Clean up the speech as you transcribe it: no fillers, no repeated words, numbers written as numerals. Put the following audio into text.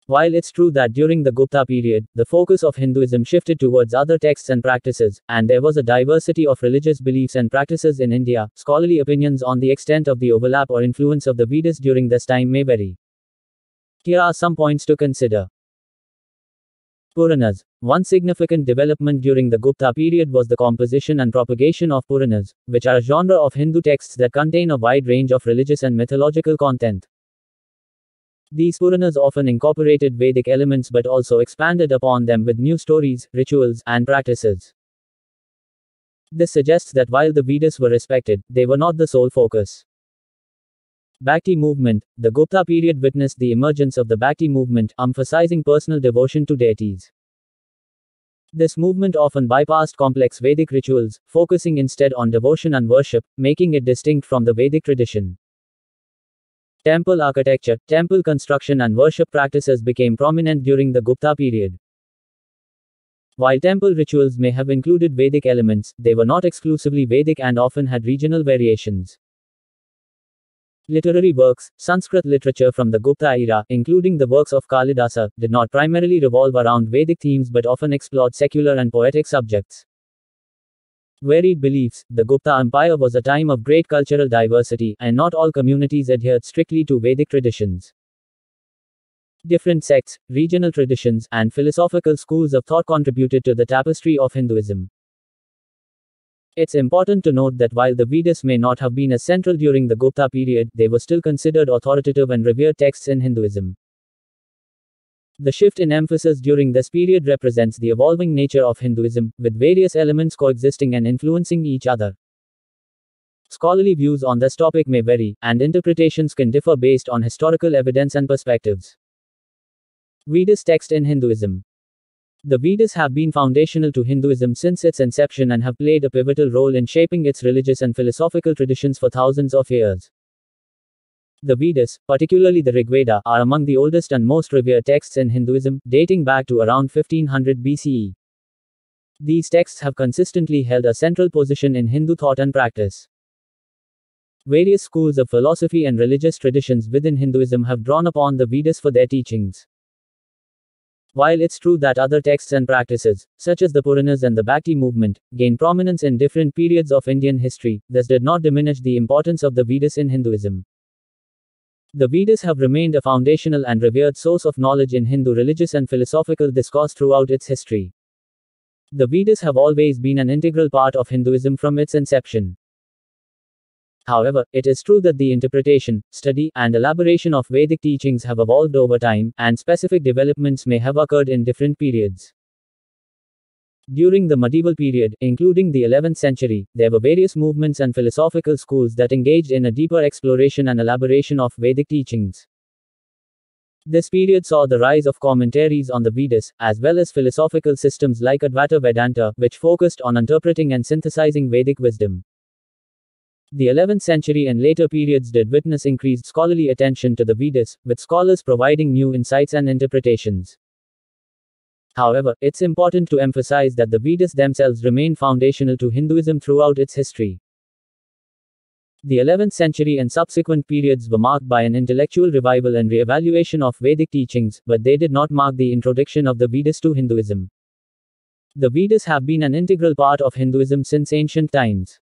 While it's true that during the Gupta period, the focus of Hinduism shifted towards other texts and practices, and there was a diversity of religious beliefs and practices in India, scholarly opinions on the extent of the overlap or influence of the Vedas during this time may vary. Here are some points to consider. Puranas. One significant development during the Gupta period was the composition and propagation of Puranas, which are a genre of Hindu texts that contain a wide range of religious and mythological content. These Puranas often incorporated Vedic elements but also expanded upon them with new stories, rituals, and practices. This suggests that while the Vedas were respected, they were not the sole focus. Bhakti movement. The Gupta period witnessed the emergence of the Bhakti movement, emphasizing personal devotion to deities. This movement often bypassed complex Vedic rituals, focusing instead on devotion and worship, making it distinct from the Vedic tradition. Temple architecture, temple construction and worship practices became prominent during the Gupta period. While temple rituals may have included Vedic elements, they were not exclusively Vedic and often had regional variations. Literary works. Sanskrit literature from the Gupta era, including the works of Kalidasa, did not primarily revolve around Vedic themes but often explored secular and poetic subjects. Varied beliefs. The Gupta Empire was a time of great cultural diversity, and not all communities adhered strictly to Vedic traditions. Different sects, regional traditions, and philosophical schools of thought contributed to the tapestry of Hinduism. It's important to note that while the Vedas may not have been as central during the Gupta period, they were still considered authoritative and revered texts in Hinduism. The shift in emphasis during this period represents the evolving nature of Hinduism, with various elements coexisting and influencing each other. Scholarly views on this topic may vary, and interpretations can differ based on historical evidence and perspectives. Vedas text in Hinduism. The Vedas have been foundational to Hinduism since its inception and have played a pivotal role in shaping its religious and philosophical traditions for thousands of years. The Vedas, particularly the Rig Veda, are among the oldest and most revered texts in Hinduism, dating back to around 1500 BCE. These texts have consistently held a central position in Hindu thought and practice. Various schools of philosophy and religious traditions within Hinduism have drawn upon the Vedas for their teachings. While it's true that other texts and practices, such as the Puranas and the Bhakti movement, gained prominence in different periods of Indian history, this did not diminish the importance of the Vedas in Hinduism. The Vedas have remained a foundational and revered source of knowledge in Hindu religious and philosophical discourse throughout its history. The Vedas have always been an integral part of Hinduism from its inception. However, it is true that the interpretation, study, and elaboration of Vedic teachings have evolved over time, and specific developments may have occurred in different periods. During the medieval period, including the 11th century, there were various movements and philosophical schools that engaged in a deeper exploration and elaboration of Vedic teachings. This period saw the rise of commentaries on the Vedas, as well as philosophical systems like Advaita Vedanta, which focused on interpreting and synthesizing Vedic wisdom. The 11th century and later periods did witness increased scholarly attention to the Vedas, with scholars providing new insights and interpretations. However, it's important to emphasize that the Vedas themselves remained foundational to Hinduism throughout its history. The 11th century and subsequent periods were marked by an intellectual revival and re-evaluation of Vedic teachings, but they did not mark the introduction of the Vedas to Hinduism. The Vedas have been an integral part of Hinduism since ancient times.